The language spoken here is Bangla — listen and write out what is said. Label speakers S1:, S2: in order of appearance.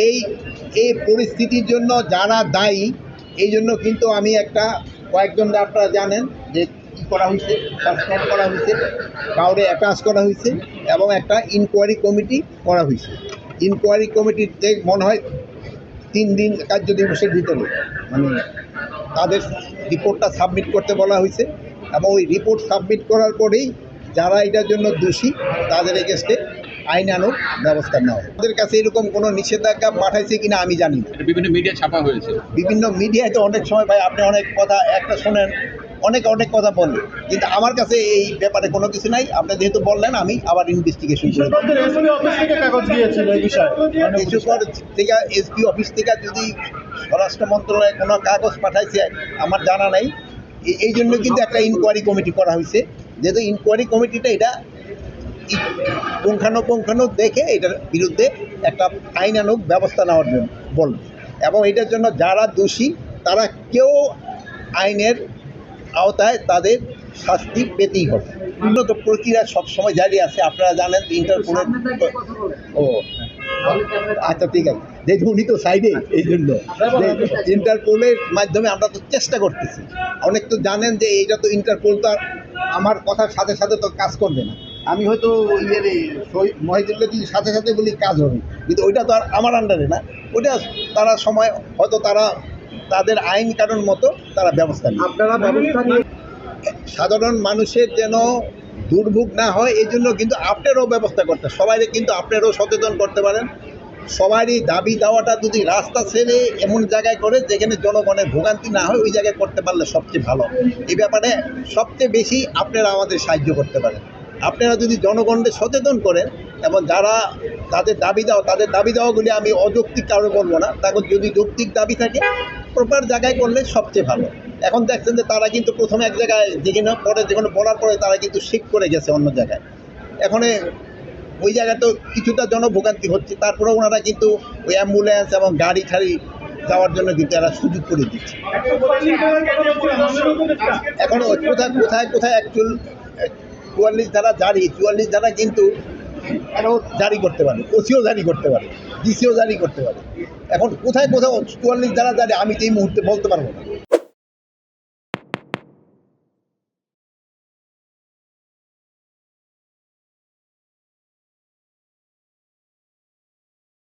S1: এই এই পরিস্থিতির জন্য যারা দায়ী, এই জন্য কিন্তু আমি একটা কয়েকজন আপনারা জানেন যে কী করা হয়েছে, সাসপেন্ড করা হয়েছে, কাউরে অ্যাটাচ করা হয়েছে এবং একটা ইনকোয়ারি কমিটি করা হয়েছে। ইনকোয়ারি কমিটিতে মনে হয় 3 দিন কার্য দিবসের ভিতরে মানে তাদের রিপোর্টটা সাবমিট করতে বলা হয়েছে এবং ওই রিপোর্ট সাবমিট করার পরেই যারা এটার জন্য দোষী তাদের এগেস্টে আইনানুগ ব্যবস্থা নেওয়া হয়। আমাদের কাছে এরকম কোনো নিষেধাজ্ঞা পাঠাইছে কিনা আমি জানি না।
S2: বিভিন্ন মিডিয়া ছাপা হয়েছে,
S1: বিভিন্ন মিডিয়ায় তো অনেক সময় ভাই আপনি অনেক কথা একটা শোনেন, অনেক কথা বলেন, কিন্তু আমার কাছে এই ব্যাপারে কোনো কিছু নাই। আপনি যেহেতু বললেন আমি আবার ইনভেস্টিগেশন করি। থেকে এসপি অফিস থেকে যদি স্বরাষ্ট্র মন্ত্রণালয়ে কোনো কাগজ পাঠাইছে আমার জানা নাই। এই জন্য কিন্তু একটা ইনকোয়ারি কমিটি করা হয়েছে, যেহেতু ইনকোয়ারি কমিটিটা এটা পুঙ্খানুপুঙ্খানু দেখে এটার বিরুদ্ধে একটা আইনানুগ ব্যবস্থা নেওয়ার জন্য বলবে এবং এটার জন্য যারা দোষী তারা কেউ আইনের আওতায় তাদের শাস্তি পেতেই হবে। উন্নত প্রক্রিয়া সবসময় জারি আছে, আপনারা জানেন। ইন্টারপোলের ও আচ্ছা ঠিক আছে, যেহেতু উনি তো সাইডে, এই জন্য ইন্টারপোলের মাধ্যমে আমরা তো চেষ্টা করতেছি। অনেক তো জানেন যে এইটা তো ইন্টারপোল তো আর আমার কথার সাথে সাথে তো কাজ করবে না। আমি হয়তো মহিদুল্লাহ সাথে সাথে বলি কাজ হবে, কিন্তু ওইটা তো আর আমার আন্ডারে না। ওইটা তারা সময় হয়তো তারা তাদের আইন কানুন মতো তারা ব্যবস্থা নেয়। আপনারা ব্যবস্থা নিয়ে সাধারণ মানুষের যেন দুর্ভোগ না হয় এই জন্য কিন্তু আপনারাও ব্যবস্থা করতে, সবাই কিন্তু আপনারাও সচেতন করতে পারেন। সবারই দাবি দেওয়াটা যদি রাস্তা ছেড়ে এমন জায়গায় করে যেখানে জনগণের ভোগান্তি না হয় ওই জায়গায় করতে পারলে সবচেয়ে ভালো। এই ব্যাপারে সবচেয়ে বেশি আপনারা আমাদের সাহায্য করতে পারেন। আপনারা যদি জনগণকে সচেতন করেন এবং যারা তাদের দাবি দেওয়াগুলি আমি অযৌক্তিক কারণে বলবো না, তাদের যদি যৌক্তিক দাবি থাকে প্রপার জায়গায় করলে সবচেয়ে ভালো। এখন দেখছেন যে তারা কিন্তু প্রথমে এক জায়গায় যেখানে বলার পরে তারা কিন্তু শিফট করে গেছে অন্য জায়গায়। এখন ওই জায়গায় তো কিছুটা জনভোগান্তি হচ্ছে, তারপরে ওনারা কিন্তু ওই অ্যাম্বুলেন্স এবং গাড়ি ছাড়ি যাওয়ার জন্য কিন্তু এরা সুযোগ করে দিচ্ছে। এখন কোথায় অ্যাকচুয়াল 44 ধারা কিন্তু এরাও জারি করতে পারে, ওসিও জারি করতে পারে, ডিসিও জারি করতে পারে। এখন কোথাও 44 ধারা জারি আমি এই মুহূর্তে বলতে পারবো না।